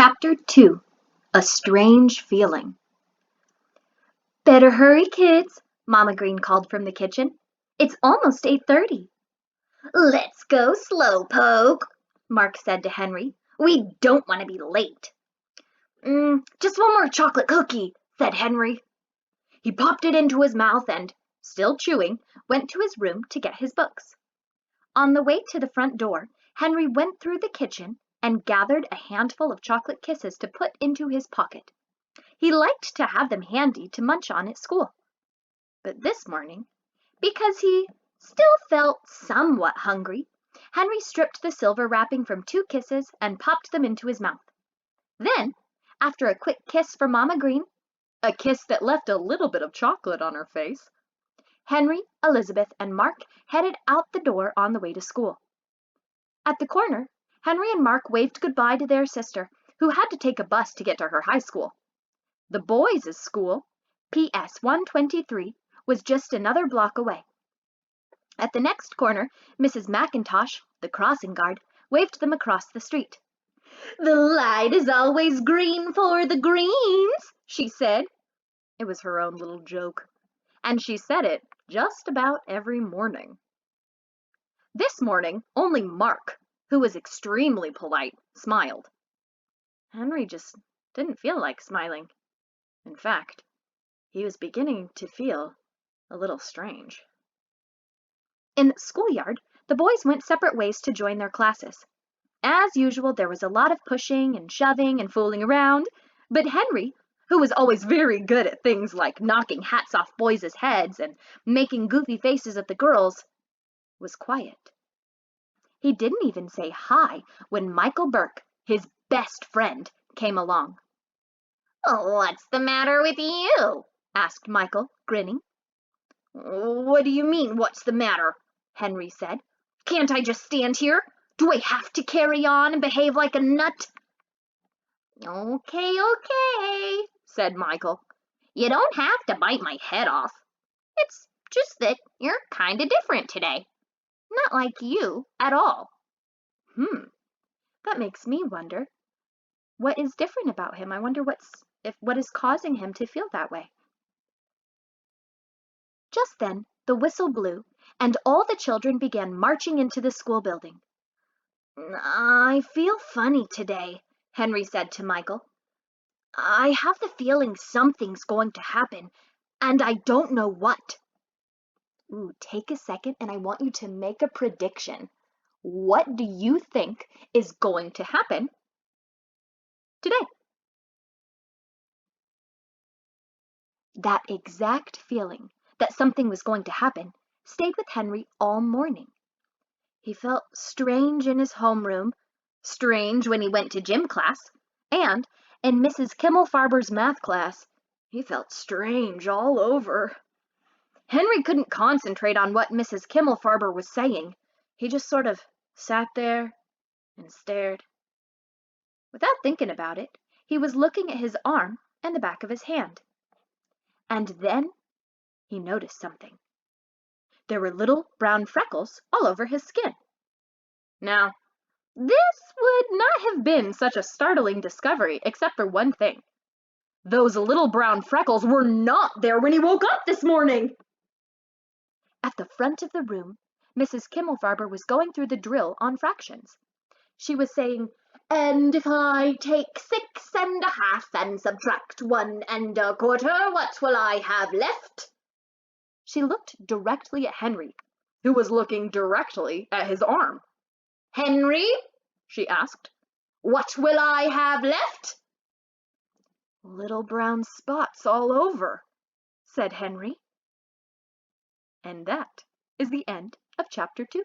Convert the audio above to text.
Chapter 2. A Strange Feeling. "Better hurry, kids," Mama Green called from the kitchen. "It's almost 8:30. "Let's go slow poke," Mark said to Henry. "We don't want to be late." Just one more chocolate cookie," said Henry. He popped it into his mouth and, still chewing, went to his room to get his books. On the way to the front door, Henry went through the kitchen and gathered a handful of chocolate kisses to put into his pocket. He liked to have them handy to munch on at school. But this morning, because he still felt somewhat hungry, Henry stripped the silver wrapping from 2 kisses and popped them into his mouth. Then, after a quick kiss for Mama Green, a kiss that left a little bit of chocolate on her face, Henry, Elizabeth, and Mark headed out the door on the way to school. At the corner, Henry and Mark waved goodbye to their sister, who had to take a bus to get to her high school. The boys' school, PS 123, was just another block away. At the next corner, Mrs. McIntosh, the crossing guard, waved them across the street. "The light is always green for the greens," she said. It was her own little joke, and she said it just about every morning. This morning, only Mark, who was extremely polite, smiled. Henry just didn't feel like smiling. In fact, he was beginning to feel a little strange. In the schoolyard, the boys went separate ways to join their classes. As usual, there was a lot of pushing and shoving and fooling around, but Henry, who was always very good at things like knocking hats off boys' heads and making goofy faces at the girls, was quiet. He didn't even say hi when Michael Burke, his best friend, came along. "What's the matter with you?" asked Michael, grinning. "What do you mean, what's the matter?" Henry said. "Can't I just stand here? Do I have to carry on and behave like a nut?" Okay, said Michael. "You don't have to bite my head off. It's just that you're kind of different today. Not like you at all." That makes me wonder. What is different about him? I wonder what is causing him to feel that way. Just then, the whistle blew, and all the children began marching into the school building. "I feel funny today," Henry said to Michael. "I have the feeling something's going to happen, and I don't know what." Take a second, and I want you to make a prediction. What do you think is going to happen today? That exact feeling that something was going to happen stayed with Henry all morning. He felt strange in his homeroom, strange when he went to gym class, and in Mrs. Kimmelfarber's math class, he felt strange all over. Henry couldn't concentrate on what Mrs. Kimmelfarber was saying. He just sort of sat there and stared. Without thinking about it, he was looking at his arm and the back of his hand. And then he noticed something. There were little brown freckles all over his skin. Now, this would not have been such a startling discovery except for one thing. Those little brown freckles were not there when he woke up this morning. At the front of the room, Mrs. Kimmelfarber was going through the drill on fractions. She was saying, "And if I take 6 1/2 and subtract 1 1/4, what will I have left?" She looked directly at Henry, who was looking directly at his arm. "Henry," she asked, "what will I have left?" "Little brown spots all over," said Henry. And that is the end of chapter 2.